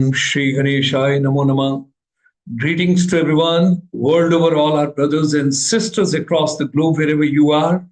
Shri Ganeshaya Namo Namah. Greetings to everyone, world over, all our brothers and sisters across the globe, wherever you are.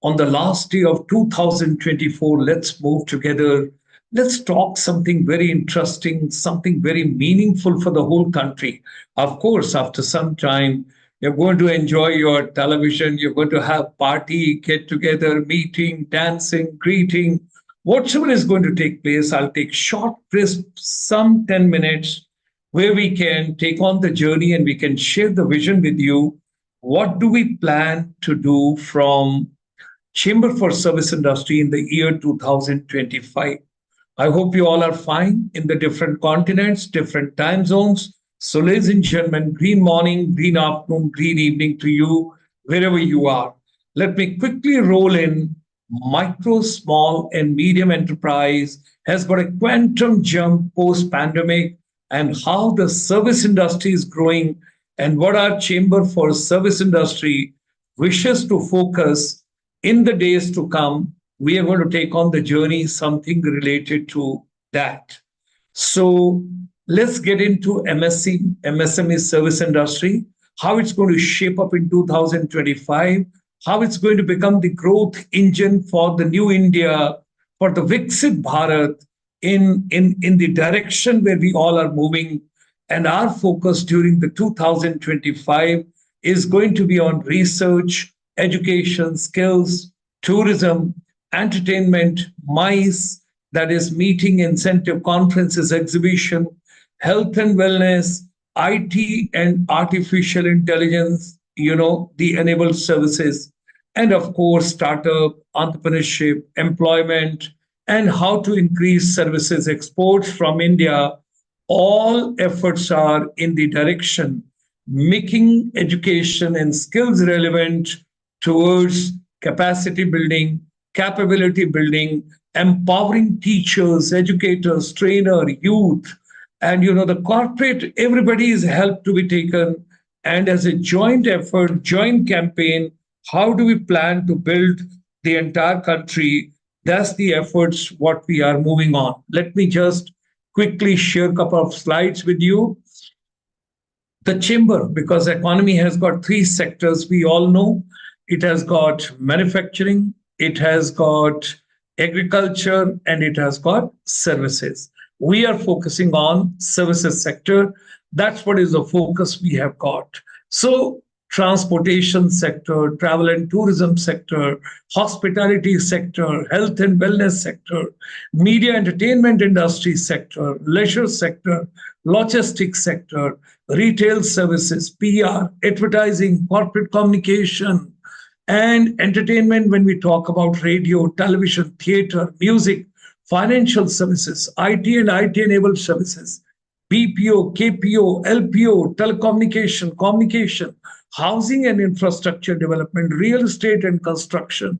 On the last day of 2024, let's move together. Let's talk something very interesting, something very meaningful for the whole country. Of course, after some time, you're going to enjoy your television, you're going to have party, get together, meeting, dancing, greeting, whatever is going to take place. I'll take short, crisp, some 10 minutes where we can take on the journey and we can share the vision with you. What do we plan to do from Chamber for Service Industry in the year 2025? I hope you all are fine in the different continents, different time zones. So, ladies and gentlemen, green morning, green afternoon, green evening to you, wherever you are. Let me quickly roll in. Micro, small, and medium enterprise has got a quantum jump post pandemic, and how the service industry is growing, and what our Chamber for Service Industry wishes to focus in the days to come. We are going to take on the journey, something related to that. So let's get into MSME service industry, how it's going to shape up in 2025, how it's going to become the growth engine for the new India, for the Viksit Bharat in the direction where we all are moving. And our focus during the 2025 is going to be on research, education, skills, tourism, entertainment, MICE, that is meeting, incentive, conferences, exhibition, health and wellness, IT and artificial intelligence, the enabled services, and of course, startup, entrepreneurship, employment, and how to increase services exports from India. All efforts are in the direction making education and skills relevant towards capacity building, capability building, empowering teachers, educators, trainer, youth, and the corporate. Everybody is help to be taken, and as a joint effort, joint campaign. How do we plan to build the entire country? That's the efforts what we are moving on. Let me just quickly share a couple of slides with you. The chamber, because economy has got three sectors, we all know. It has got manufacturing, it has got agriculture, and it has got services. We are focusing on services sector. That's what is the focus we have got. So transportation sector, travel and tourism sector, hospitality sector, health and wellness sector, media entertainment industry sector, leisure sector, logistics sector, retail services, PR, advertising, corporate communication, and entertainment. When we talk about radio, television, theater, music, financial services, IT and IT enabled services, BPO, KPO, LPO, telecommunication, communication, housing and infrastructure development, real estate and construction,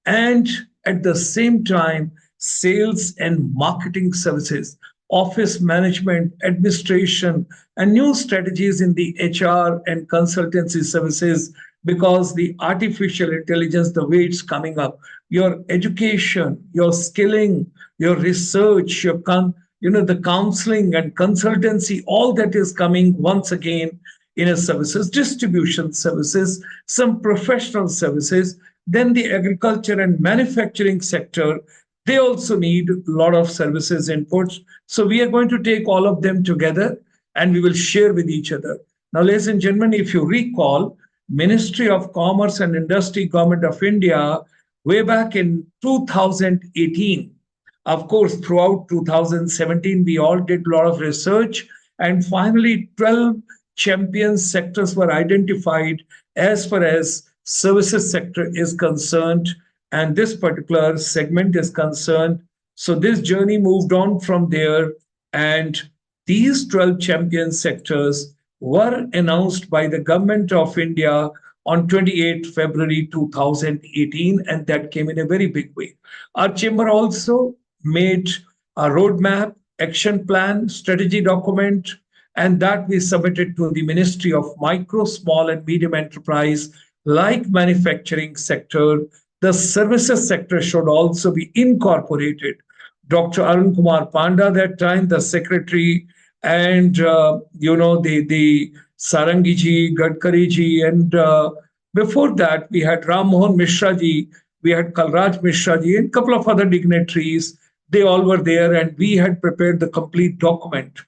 and at the same time, sales and marketing services, office management, administration, and new strategies in the HR and consultancy services. Because the artificial intelligence, the way it's coming up, your education, your skilling, your research, the counseling and consultancy, all that is coming once again in a services, distribution services, some professional services. Then the agriculture and manufacturing sector, they also need a lot of services inputs. So we are going to take all of them together and we will share with each other. Now, ladies and gentlemen, if you recall, Ministry of Commerce and Industry, Government of India, way back in 2018, of course, throughout 2017, we all did a lot of research, and finally 12 champion sectors were identified as far as services sector is concerned, and this particular segment is concerned. So this journey moved on from there, and these 12 champion sectors were announced by the Government of India on 28 February 2018, and that came in a very big way. Our chamber also made a roadmap, action plan, strategy document, and that we submitted to the Ministry of Micro, Small and Medium Enterprise, like manufacturing sector. The services sector should also be incorporated. Dr. Arun Kumar Panda, that time the secretary, and the Sarangi ji, Gadkari ji, and before that we had Ram Mohan Mishra ji, we had Kalraj Mishra ji, and a couple of other dignitaries. They all were there, and we had prepared the complete document.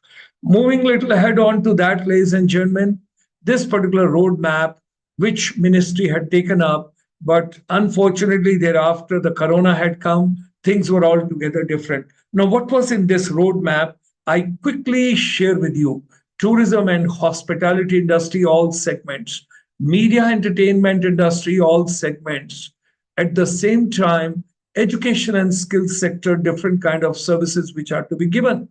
Moving little ahead on to that, ladies and gentlemen, this particular roadmap, which ministry had taken up, but unfortunately thereafter the corona had come, things were altogether different. Now, what was in this roadmap? I quickly share with you tourism and hospitality industry, all segments, media entertainment industry, all segments. At the same time, education and skills sector, different kind of services which are to be given.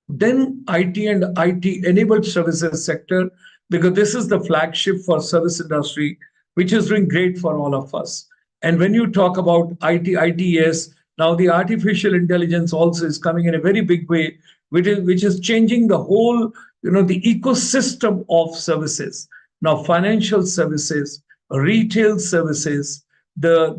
Then IT and IT enabled services sector, because this is the flagship for service industry, which is doing great for all of us. And when you talk about ITS, now the artificial intelligence also is coming in a very big way, which is changing the whole, the ecosystem of services. Now, financial services, retail services, the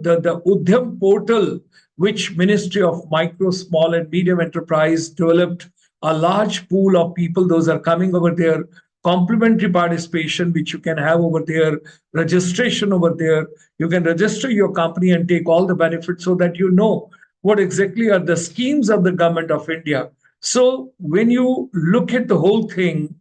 Udyam portal, which Ministry of Micro, Small and Medium Enterprise developed a large pool of people. Those are coming over there. Complementary participation, which you can have over there, registration over there. You can register your company and take all the benefits so that you know what exactly are the schemes of the government of India. So when you look at the whole thing,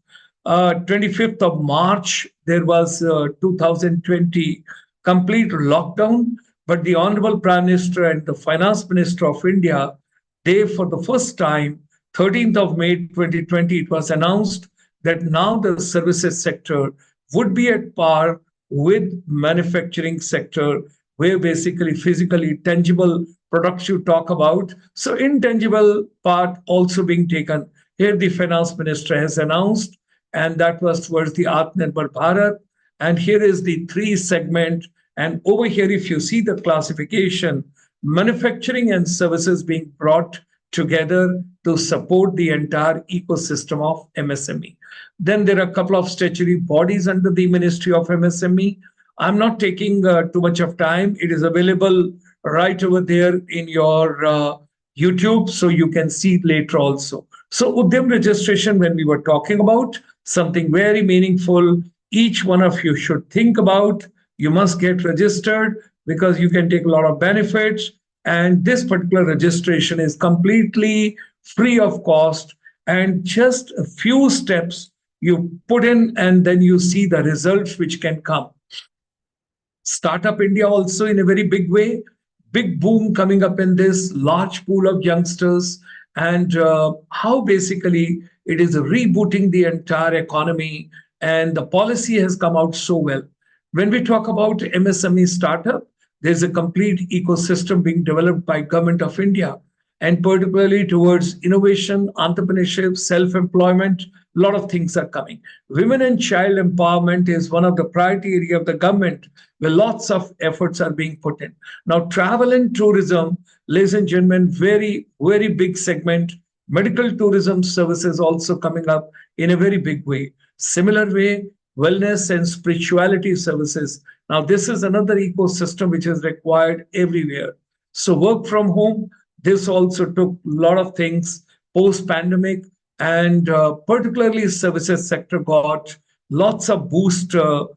25th of March, there was 2020 complete lockdown, but the Honorable Prime Minister and the Finance Minister of India, they for the first time, 13th of May 2020, it was announced that now the services sector would be at par with manufacturing sector, where basically physically tangible products you talk about. So intangible part also being taken. Here the finance minister has announced, and that was towards the Atmanirbhar Bharat. And here is the three segment. And over here, if you see the classification, manufacturing and services being brought together to support the entire ecosystem of MSME. Then there are a couple of statutory bodies under the Ministry of MSME. I'm not taking too much of time. It is available right over there in your YouTube, so you can see it later also. So Udyam registration, when we were talking about something very meaningful, each one of you should think about. You must get registered because you can take a lot of benefits. And this particular registration is completely free of cost, and just a few steps you put in, and then you see the results which can come. Startup India also in a very big way, big boom coming up in this large pool of youngsters, and how basically it is rebooting the entire economy, and the policy has come out so well. When we talk about MSME startup, there's a complete ecosystem being developed by Government of India, and particularly towards innovation, entrepreneurship, self-employment. A lot of things are coming. Women and child empowerment is one of the priority area of the government, where lots of efforts are being put in. Now, travel and tourism, ladies and gentlemen, very, very big segment. Medical tourism services also coming up in a very big way. Similar way, wellness and spirituality services. Now, this is another ecosystem which is required everywhere. So work from home, this also took a lot of things post-pandemic, and particularly services sector got lots of boost, the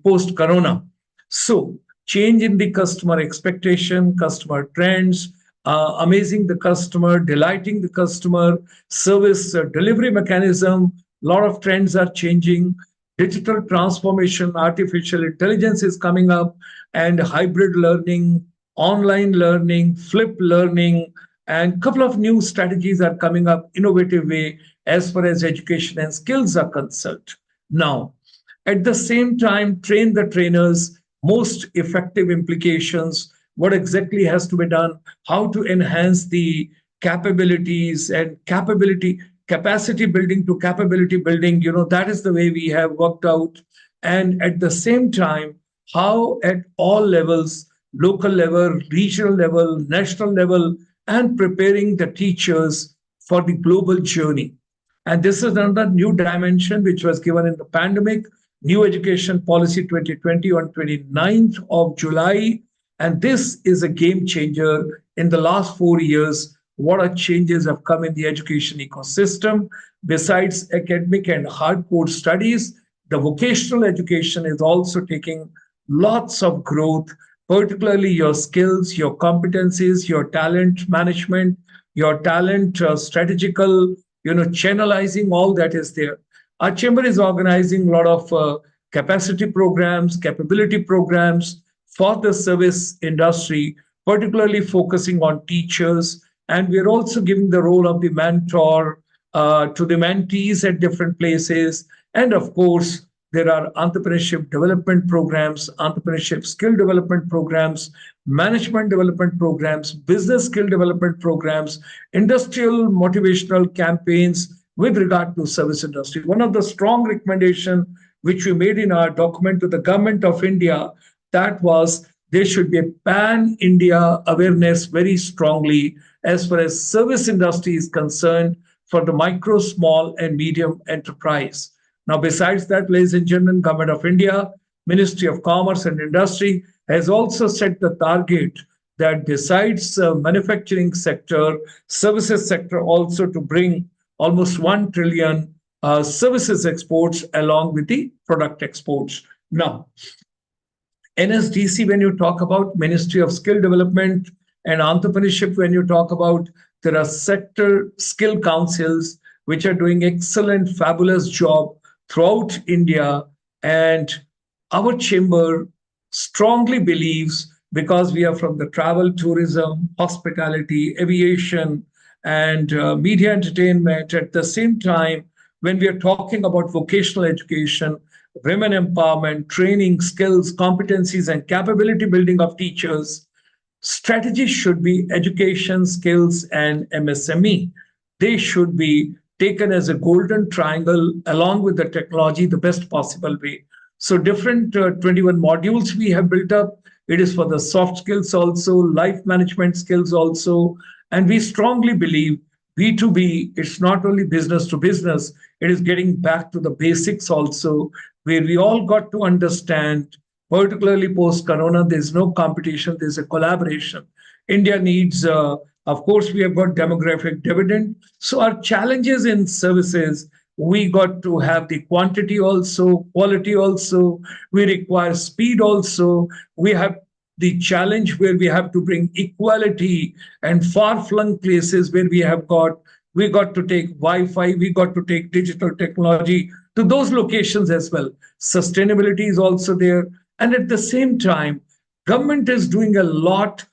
post-corona. So change in the customer expectation, customer trends, amazing the customer, delighting the customer, service delivery mechanism, a lot of trends are changing. Digital transformation, artificial intelligence is coming up, and hybrid learning, online learning, flipped learning, and a couple of new strategies are coming up, innovative way as far as education and skills are concerned. Now, at the same time, train the trainers, most effective implications, what exactly has to be done, how to enhance the capabilities and capacity building to capability building, that is the way we have worked out. And at the same time, how at all levels, local level, regional level, national level, and preparing the teachers for the global journey. And this is another new dimension which was given in the pandemic, New Education Policy 2020 on 29th of July. And this is a game changer in the last 4 years. what are changes have come in the education ecosystem. Besides academic and hardcore studies, the vocational education is also taking lots of growth, particularly your skills, your competencies, your talent management, your talent strategical, channelizing, all that is there. Our chamber is organizing a lot of capacity programs, capability programs for the service industry, particularly focusing on teachers. And we're also giving the role of the mentor to the mentees at different places. And of course, there are entrepreneurship development programs, entrepreneurship skill development programs, management development programs, business skill development programs, industrial motivational campaigns with regard to service industry. One of the strong recommendation which we made in our document to the government of India, that was there should be a pan-India awareness very strongly as far as service industry is concerned for the micro, small, and medium enterprise. Now, besides that, ladies and gentlemen, Government of India, Ministry of Commerce and Industry has also set the target that besides manufacturing sector, services sector also to bring almost 1 trillion services exports along with the product exports. Now, NSDC, when you talk about Ministry of Skill Development and Entrepreneurship, when you talk about, there are sector skill councils which are doing excellent, fabulous job throughout India. And our chamber strongly believes, because we are from the travel, tourism, hospitality, aviation, and media entertainment, at the same time, when we are talking about vocational education, women empowerment, training, skills, competencies, and capability building of teachers, strategy should be education, skills, and MSME. They should be taken as a golden triangle along with the technology the best possible way. So different 21 modules we have built up. It is for the soft skills also, life management skills also. And we strongly believe B2B, it's not only business to business, it is getting back to the basics also, where we all got to understand, particularly post-corona, there's no competition, there's a collaboration. India needs, of course, we have got demographic dividend. So our challenges in services, we got to have the quantity also, quality also. We require speed also. We have the challenge where we have to bring equality, and far-flung places where we got to take Wi-Fi, we got to take digital technology to those locations as well. Sustainability is also there. And at the same time, government is doing a lot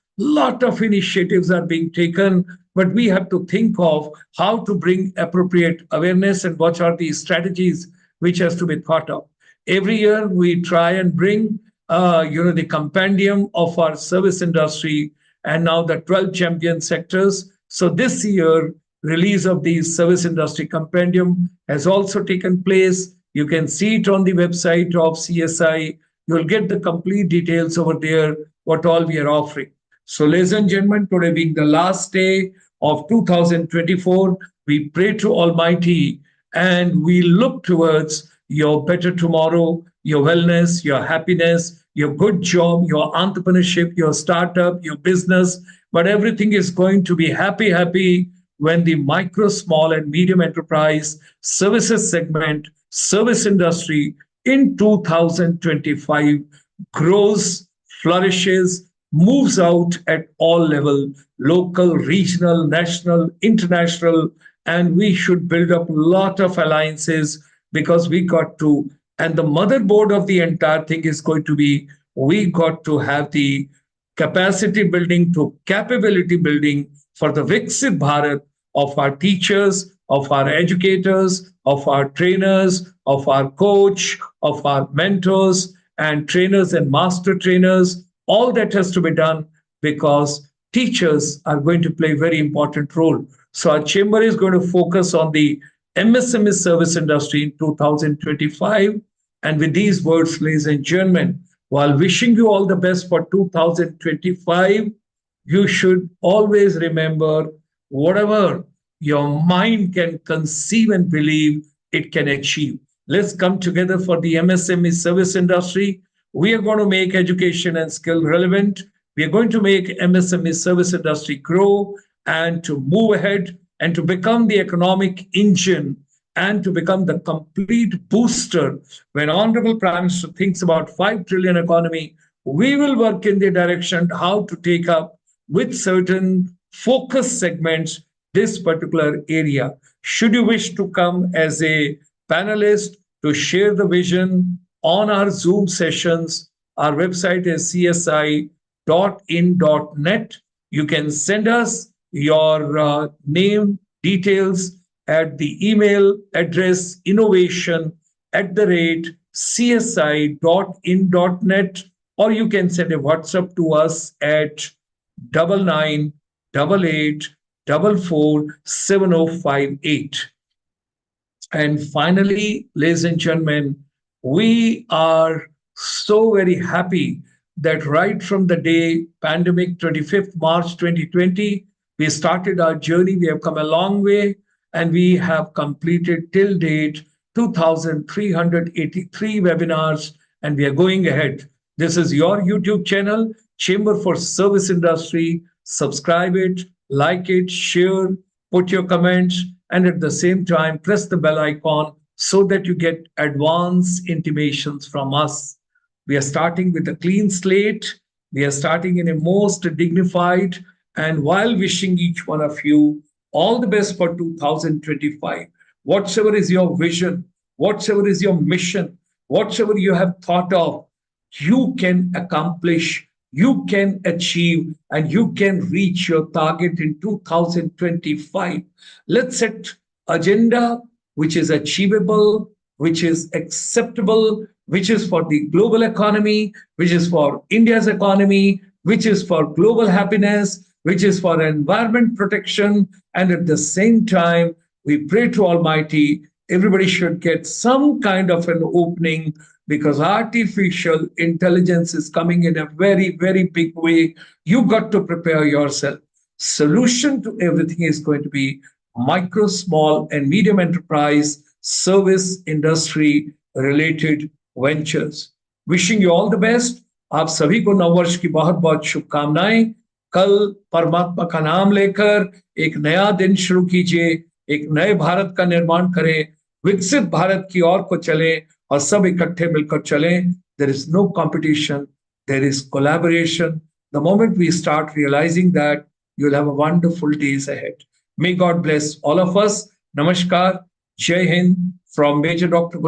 of initiatives are being taken, but we have to think of how to bring appropriate awareness and what are the strategies which has to be thought of. Every year we try and bring the compendium of our service industry, and now the 12 champion sectors. So this year, release of the service industry compendium has also taken place. You can see it on the website of CSI. You'll get the complete details over there, what all we are offering. So ladies and gentlemen, today being the last day of 2024, we pray to Almighty and we look towards your better tomorrow, your wellness, your happiness, your good job, your entrepreneurship, your startup, your business, but everything is going to be happy when the micro, small, and medium enterprise services segment, service industry in 2025 grows, flourishes, moves out at all level, local, regional, national, international, and we should build up a lot of alliances because we got to, and the motherboard of the entire thing is going to be, we got to have the capacity building to capability building for the Viksit Bharat of our teachers, of our educators, of our trainers, of our coach, of our mentors and trainers and master trainers. All that has to be done because teachers are going to play a very important role. So our chamber is going to focus on the MSME service industry in 2025. And with these words, ladies and gentlemen, while wishing you all the best for 2025, you should always remember whatever your mind can conceive and believe, it can achieve. Let's come together for the MSME service industry. We are going to make education and skill relevant. We are going to make MSME service industry grow. and to move ahead and to become the economic engine and to become the complete booster. When Honorable Prime Minister thinks about 5 trillion economy, we will work in the direction how to take up with certain focus segments this particular area. Should you wish to come as a panelist to share the vision on our Zoom sessions, our website is csi.in.net. You can send us your name, details at the email address innovation@csi.in.net, or you can send a WhatsApp to us at 9988447058. And finally, ladies and gentlemen, we are so very happy that right from the day pandemic 25th March 2020, we started our journey. We have come a long way and we have completed till date 2,383 webinars and we are going ahead. This is your YouTube channel, Chamber for Service Industry. Subscribe it, like it, share, put your comments, and at the same time, press the bell icon so that you get advance intimations from us. We are starting with a clean slate. We are starting in a most dignified and while wishing each one of you all the best for 2025. Whatsoever is your vision, whatsoever is your mission, whatsoever you have thought of, you can accomplish, you can achieve, and you can reach your target in 2025. Let's set agenda which is achievable, which is acceptable, which is for the global economy, which is for India's economy, which is for global happiness, which is for environment protection. And at the same time, we pray to Almighty, everybody should get some kind of an opening because artificial intelligence is coming in a very, very big way. You got to prepare yourself. Solution to everything is going to be micro, small, and medium enterprise service industry related ventures. Wishing you all the best. आप सभी को नववर्ष की बहुत बहुत शुभकामनाएं. कल परमात्मा का नाम लेकर एक नया दिन शुरू कीजिए, एक नए भारत का निर्माण करें, विकसित भारत की ओर को चलें और सब इकट्ठे मिलकर चलें. There is no competition, there is collaboration. The moment we start realizing that, you'll have a wonderful days ahead. May God bless all of us. Namaskar. Jai Hind from Major Dr.